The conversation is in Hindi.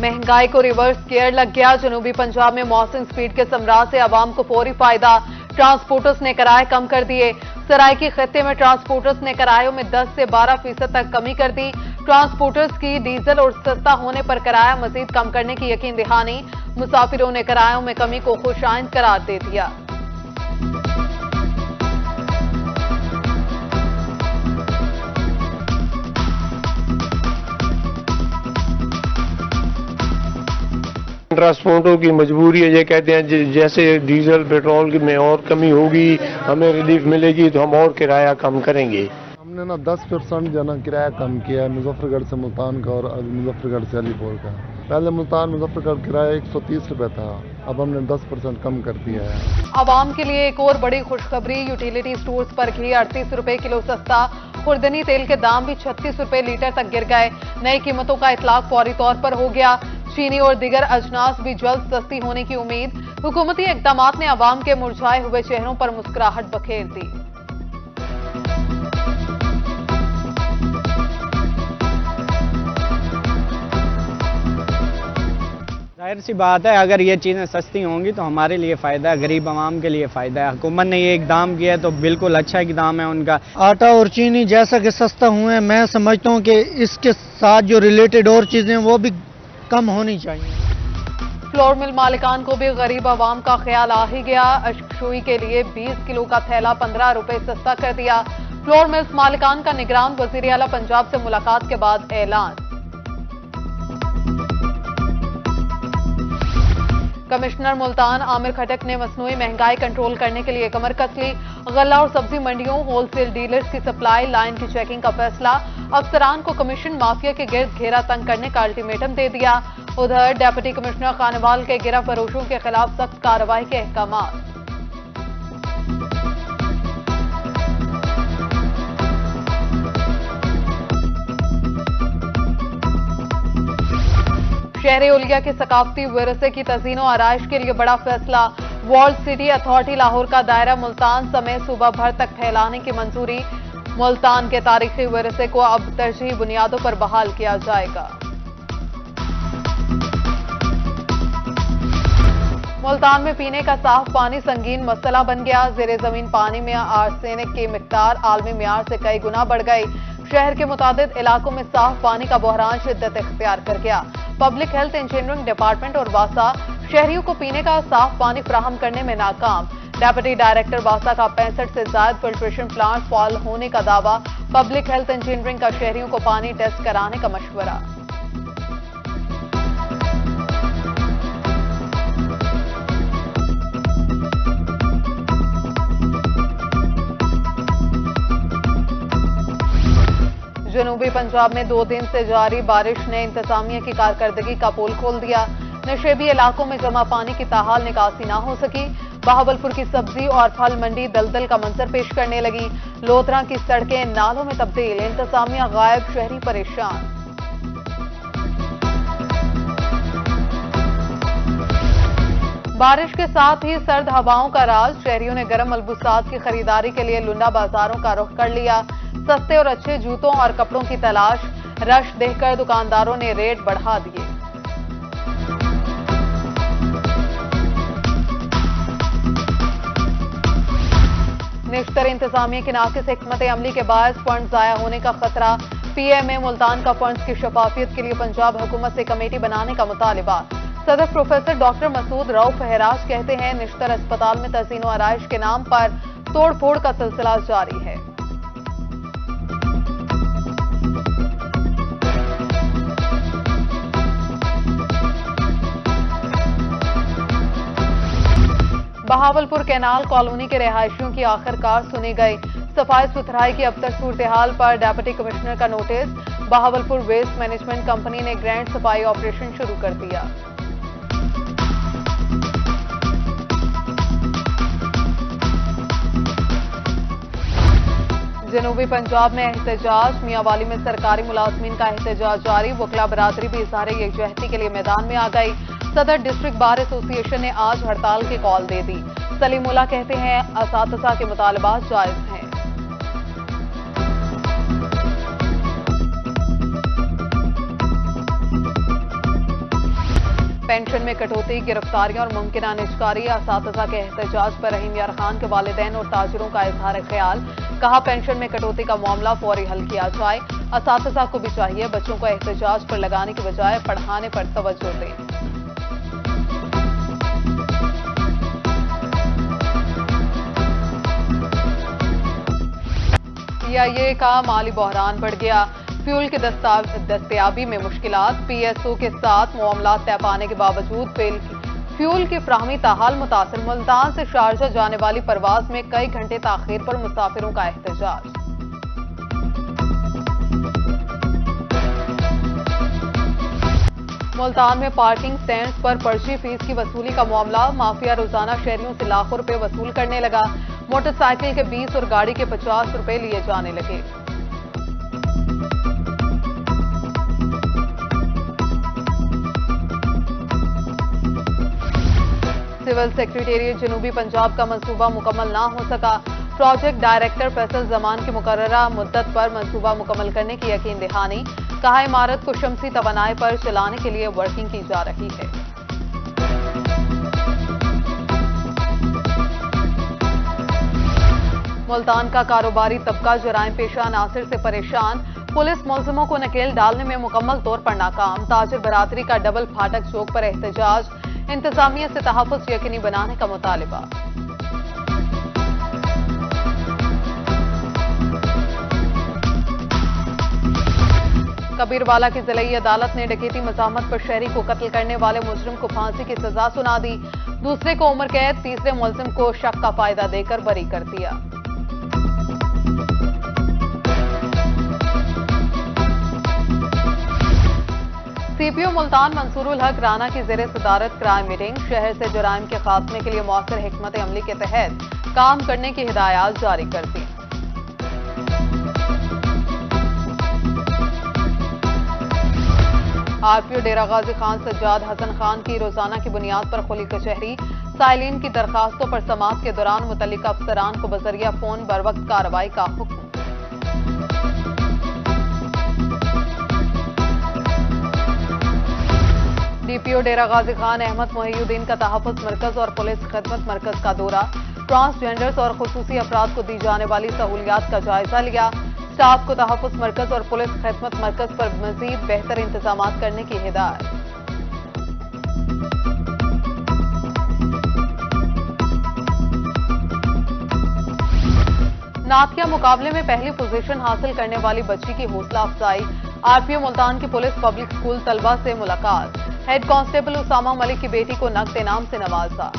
महंगाई को रिवर्स गियर लग गया। जनूबी पंजाब में मौसम स्पीड के समराज से आवाम को फौरी फायदा। ट्रांसपोर्टर्स ने किराए कम कर दिए। सराइकी खित्ते में ट्रांसपोर्टर्स ने किरायों में 10 से 12% तक कमी कर दी। ट्रांसपोर्टर्स की डीजल और सस्ता होने पर किराया मजीद कम करने की यकीन दहानी। मुसाफिरों ने किरायों में कमी को खुशाइंद करार दे दिया। ट्रांसपोर्टरों की मजबूरी है, ये कहते हैं जैसे डीजल पेट्रोल में और कमी होगी, हमें रिलीफ मिलेगी तो हम और किराया कम करेंगे। हमने ना 10% जो ना किराया कम किया है मुजफ्फरगढ़ से मुल्तान का और मुजफ्फरगढ़ से अलीपुर का। पहले मुल्तान मुजफ्फरगढ़ किराया 130 रुपए था, अब हमने 10% कम कर दिया है। आवाम के लिए एक और बड़ी खुशखबरी, यूटिलिटी स्टोर्स पर घी 38 रुपए किलो सस्ता। खुर्दनी तेल के दाम भी 36 रुपए लीटर तक गिर गए। नई कीमतों का इतलाक फौरी तौर पर हो गया। चीनी और दीगर अजनास भी जल्द सस्ती होने की उम्मीद। हुकूमती इक़दामात ने आवाम के मुरझाए हुए चेहरों पर मुस्कुराहट बखेर दी। जाहिर सी बात है, अगर ये चीज़ें सस्ती होंगी तो हमारे लिए फ़ायदा है, गरीब आवाम के लिए फ़ायदा है। हुकूमत ने ये इकदाम किया तो बिल्कुल अच्छा इकदाम है उनका। आटा और चीनी जैसा कि सस्ता हुए, मैं समझता हूँ कि इसके साथ जो रिलेटेड और चीज़ें वो भी कम होनी चाहिए। फ्लोर मिल मालिकान को भी गरीब आवाम का ख्याल आ ही गया। अशकशोई के लिए 20 किलो का थैला 15 रुपए सस्ता कर दिया। फ्लोर मिल्स मालिकान का निगरान वज़ीर आला पंजाब से मुलाकात के बाद ऐलान। कमिश्नर मुल्तान आमिर खटक ने मसनूई महंगाई कंट्रोल करने के लिए कमर कस ली। गल्ला और सब्जी मंडियों, होलसेल डीलर्स की सप्लाई लाइन की चेकिंग का फैसला। अफसरान को कमीशन माफिया के गिर्द घेरा तंग करने का अल्टीमेटम दे दिया। उधर डेप्यूटी कमिश्नर खानवाल के गिरफ्त फरोशों के खिलाफ सख्त कार्रवाई के अहकाम। शहर ओलिया के सकाफती विरसे की तज़ीन और आराइश के लिए बड़ा फैसला। वर्ल्ड सिटी अथॉरिटी लाहौर का दायरा मुल्तान समेत सूबा भर तक फैलाने की मंजूरी। मुल्तान के तारीखी विरसे को अब तरजीही बुनियादों पर बहाल किया जाएगा। मुल्तान में पीने का साफ पानी संगीन मसला बन गया। ज़ेरे जमीन पानी में आर्सेनिक की मिकदार आलमी मियार से कई गुना बढ़ गई। शहर के मुतादिद इलाकों में साफ पानी का बहरान शिद्दत इख्तियार कर गया। पब्लिक हेल्थ इंजीनियरिंग डिपार्टमेंट और वासा शहरियों को पीने का साफ पानी फराहम करने में नाकाम। डेप्यूटी डायरेक्टर वासा का 65 से ज्यादा फिल्ट्रेशन प्लांट फॉल होने का दावा। पब्लिक हेल्थ इंजीनियरिंग का शहरियों को पानी टेस्ट कराने का मशवरा। जनूबी पंजाब में 2 दिन से जारी बारिश ने इंतजामिया की कारकर्दगी का पोल खोल दिया। नशेबी इलाकों में जमा पानी की ताहाल निकासी ना हो सकी। बहावलपुर की सब्जी और फल मंडी दलदल का मंजर पेश करने लगी। लोधरा की सड़कें नालों में तब्दील। इंतजामिया गायब, शहरी परेशान। बारिश के साथ ही सर्द हवाओं का राज। शहरियों ने गर्म मलबूसात की खरीदारी के लिए लुंडा बाजारों का रुख कर लिया। सस्ते और अच्छे जूतों और कपड़ों की तलाश। रश देखकर दुकानदारों ने रेट बढ़ा दिए। निश्तर इंतजामिया की नाकिस हिकमत अमली के बायस फंड जाया होने का खतरा। पीएमए मुल्तान का फंड्स की शफाफियत के लिए पंजाब हुकूमत से कमेटी बनाने का मुतालिबा। सदर प्रोफेसर डॉक्टर मसूद रऊफ हराज कहते हैं निश्तर अस्पताल में तज़ीन और आराइश के नाम पर तोड़ फोड़ का सिलसिला जारी है। बहावलपुर कैनाल कॉलोनी के रिहायशियों की आखिरकार सुनी गई। सफाई सुथराई की अब तक सूरत हाल पर डेप्यूटी कमिश्नर का notice. Bahawalpur waste management company ने ग्रैंड सफाई ऑपरेशन शुरू कर दिया। जनूबी पंजाब में एहतजाज। मियांवाली में सरकारी मुलाजमीन का एहतजाज जारी। वकला बरादरी भी इजहार यकजहती के लिए मैदान में आ गई। सदर डिस्ट्रिक्ट बार एसोसिएशन ने आज हड़ताल की कॉल दे दी। सलीमुल्लाह कहते हैं असातिज़ा के मुतालबात जायज हैं। पेंशन में कटौती, गिरफ्तारियां और मुमकिन निजकारी, असातिज़ा के एहतजाज पर रहीम यार खान के वालिदैन और ताजिरों का इजहार ख्याल। कहा, पेंशन में कटौती का मामला फौरी हल किया जाए। असातिज़ा को भी चाहिए बच्चों को एहतजाज पर लगाने की बजाय पढ़ाने पर तवज्जो दें। पीआईए का माली बहरान बढ़ गया, फ्यूल की दस्तयाबी में मुश्किलात, पीएसओ के साथ मामला तय पाने के बावजूद फ्यूल की फ्राहमी ताहाल मुतासर। मुल्तान से शारजा जाने वाली परवाज में कई घंटे ताखीर पर मुसाफिरों का एहतजाज। मुल्तान में पार्किंग स्टैंड्स पर पर्ची फीस की वसूली का मामला, माफिया रोजाना शहरियों से लाखों रुपए वसूल करने लगा। मोटरसाइकिल के 20 और गाड़ी के 50 रुपए लिए जाने लगे। सिविल सेक्रेटेरिएट जनूबी पंजाब का मंसूबा मुकम्मल ना हो सका, प्रोजेक्ट डायरेक्टर फैसल जमान की मुकर्ररा मुद्दत पर मंसूबा मुकम्मल करने की यकीन दहानी। कहा, इमारत को शमसी तवानाई पर चलाने के लिए वर्किंग की जा रही है। मुल्तान का कारोबारी तबका जराइम पेशा अनासिर से परेशान, पुलिस मुलजिमों को नकेल डालने में मुकम्मल तौर पर नाकाम। ताजिर बरादरी का डबल फाटक चौक पर एहतजाज, इंतजामिया से तहफ़्फ़ुज़ यकीनी बनाने का मुतालिबा। कबीरवाला की जिलाई अदालत ने डकैती मज़ाहमत पर शहरी को कत्ल करने वाले मुजरिम को फांसी की सजा सुना दी, दूसरे को उम्र कैद, तीसरे मुलजिम को शक का फायदा देकर बरी कर दिया। सीपीओ मुल्तान मंसूरुल हक राना की ज़ेरे सदारत क्राइम मीटिंग, शहर से जराइम के खात्मे के लिए मौसर हिकमत अमली के तहत काम करने की हिदायत जारी कर दी। आरपीओ डेरा गाजी खान सज्जाद हसन खान की रोजाना की बुनियाद पर खुली कचहरी, साइलिन की दरखास्तों पर समाअत के दौरान मुतल्लिका अफसरान को बजरिया फोन बरवक्त कार्रवाई का हुक्म। डीपीओ डेरा गाजी खान अहमद मोहिउद्दीन का तहफ़्फ़ुज़ मरकज और पुलिस खिदमत मरकज का दौरा, ट्रांसजेंडर्स और खुसूसी अफराद को दी जाने वाली सहूलियात का जायजा लिया। स्टाफ को तहफ़्फ़ुज़ मरकज और पुलिस खिदमत मरकज पर मजीद बेहतर इंतजाम करने की हिदायत। नातिया मुकाबले में पहली पोजीशन हासिल करने वाली बच्ची की हौसला अफजाई, आरपीओ मुल्तान की पुलिस पब्लिक स्कूल तलबा से मुलाकात, हेड कांस्टेबल उसामा मलिक की बेटी को नकद इनाम से नवाजा।